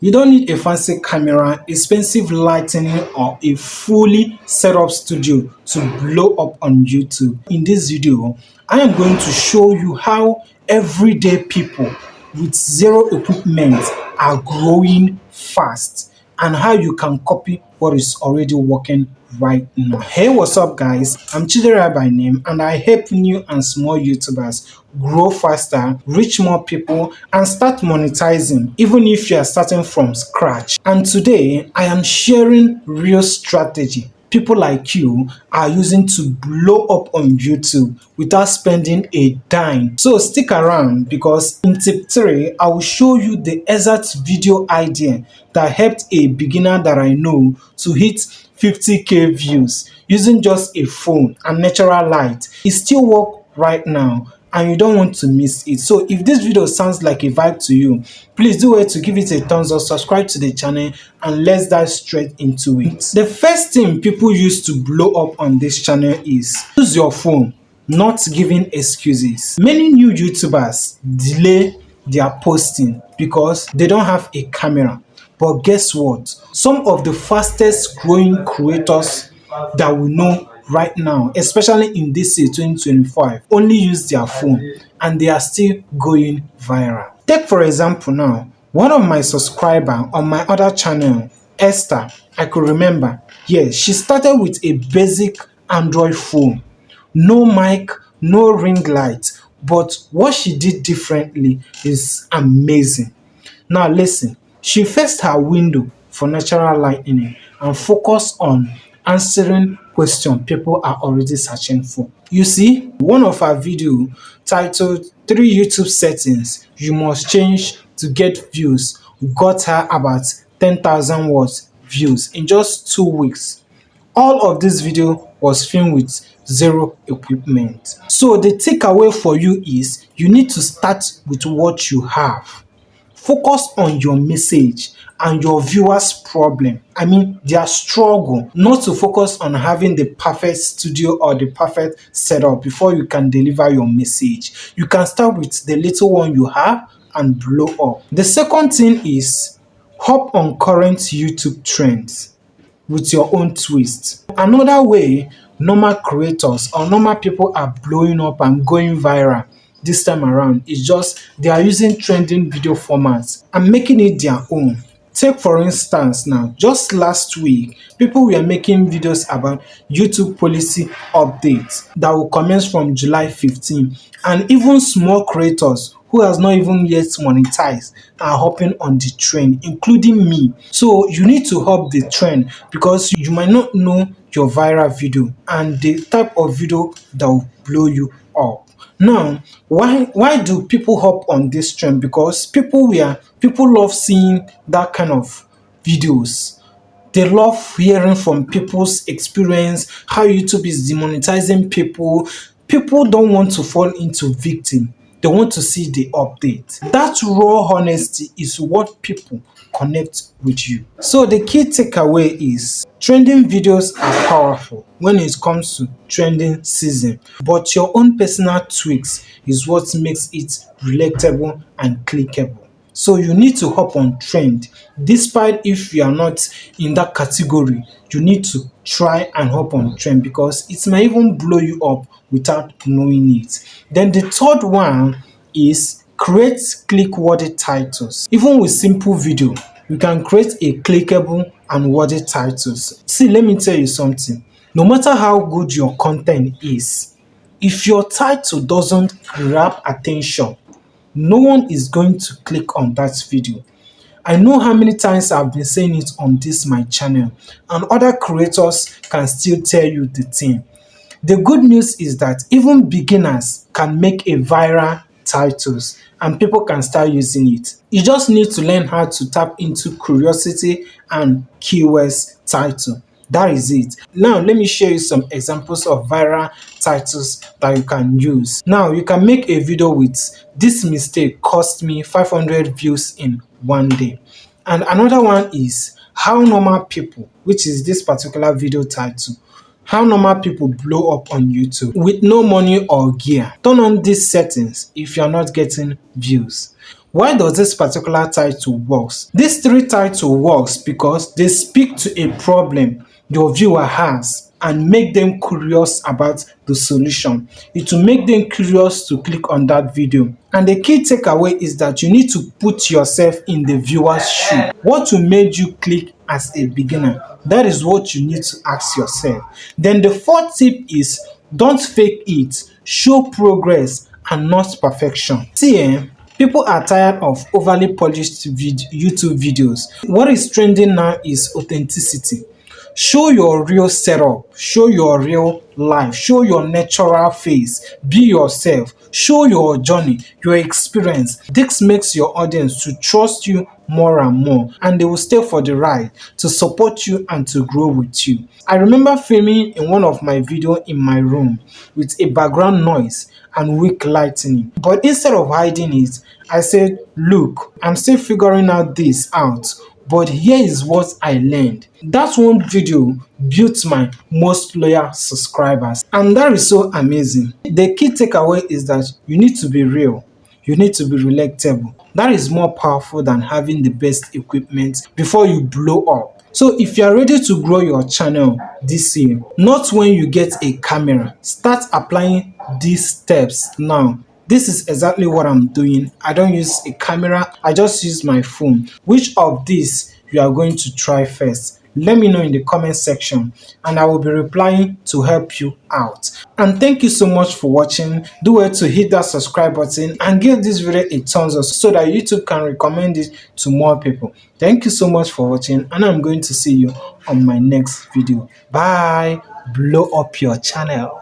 You don't need a fancy camera, expensive lighting, or a fully set up studio to blow up on YouTube. In this video, I am going to show you how everyday people with zero equipment are growing fast and how you can copy what is already working right now. Hey, what's up, guys? I'm Chidera by name, and I help new and small YouTubers grow faster, reach more people, and start monetizing, even if you are starting from scratch. And today, I am sharing real strategy people like you are using to blow up on YouTube without spending a dime. So stick around because in tip 3, I will show you the exact video idea that helped a beginner that I know to hit 50k views using just a phone and natural light. It still works right now and you don't want to miss it. So if this video sounds like a vibe to you, please do it to give it a thumbs up, subscribe to the channel, and let's dive straight into it. The first thing people use to blow up on this channel is use your phone, not giving excuses. Many new YouTubers delay their posting because they don't have a camera. But guess what? Some of the fastest growing creators that we know right now, especially in this year 2025, only use their phone and they are still going viral. Take for example now, one of my subscribers on my other channel, Esther, I could remember, yes, she started with a basic Android phone, no mic, no ring light, but what she did differently is amazing. Now listen, she fixed her window for natural lighting and focused on answering questions people are already searching for. You see, one of her video titled 3 YouTube settings you must change to get views got her about 10,000 watts views in just 2 weeks. All of this video was filmed with zero equipment. So the takeaway for you is you need to start with what you have. Focus on your message and your viewers' problem. I mean, their struggle, not to focus on having the perfect studio or the perfect setup before you can deliver your message. You can start with the little one you have and blow up. The second thing is hop on current YouTube trends with your own twist. Another way normal creators or normal people are blowing up and going viral this time around is just they are using trending video formats and making it their own. Take for instance now, just last week, people were making videos about YouTube policy updates that will commence from July 15, and even small creators who has not even yet monetized are hopping on the trend, including me. So you need to hop the trend because you might not know your viral video and the type of video that will blow you up. Now, why do people hop on this trend? Because people love seeing that kind of videos. They love hearing from people's experience, how YouTube is demonetizing people. People don't want to fall into victim. They want to see the update. That raw honesty is what people connect with you. So the key takeaway is trending videos are powerful when it comes to trending season, but your own personal tweaks is what makes it relatable and clickable. So you need to hop on trend. Despite if you are not in that category, you need to try and hop on trend because it might even blow you up without knowing it. Then the third one is create click-worthy titles. Even with simple video, you can create a clickable and worthy titles. See, let me tell you something. No matter how good your content is, if your title doesn't grab attention, no one is going to click on that video. I know how many times I've been saying it on this my channel, and other creators can still tell you the thing. The good news is that even beginners can make a viral titles and people can start using it. You just need to learn how to tap into curiosity and keywords title. That is it. Now let me show you some examples of viral titles that you can use. Now you can make a video with "This mistake cost me 500 views in one day." And another one is "How normal people," which is this particular video title. How normal people blow up on YouTube with no money or gear. Turn on these settings if you are not getting views. Why does this particular title works? This three title works because they speak to a problem your viewer has and make them curious about the solution. It will make them curious to click on that video. And the key takeaway is that you need to put yourself in the viewer's shoe. What will make you click as a beginner? That is what you need to ask yourself. Then the fourth tip is don't fake it, show progress and not perfection. See, people are tired of overly polished YouTube videos. What is trending now is authenticity. Show your real setup, show your real life, show your natural face, be yourself, show your journey, your experience. This makes your audience to trust you more and more, and they will stay for the ride to support you and to grow with you. I remember filming in one of my videos in my room with a background noise and weak lighting. But instead of hiding it, I said, look, I'm still figuring this out, but here is what I learned. That one video built my most loyal subscribers, and that is so amazing. The key takeaway is that you need to be real. You need to be relatable. That is more powerful than having the best equipment before you blow up. So if you are ready to grow your channel this year, not when you get a camera, start applying these steps now. This is exactly what I'm doing. I don't use a camera, I just use my phone. Which of these you are going to try first? Let me know in the comment section and I will be replying to help you out. And thank you so much for watching. Do well to hit that subscribe button and give this video a thumbs up so that YouTube can recommend it to more people. Thank you so much for watching and I'm going to see you on my next video. Bye. Blow up your channel.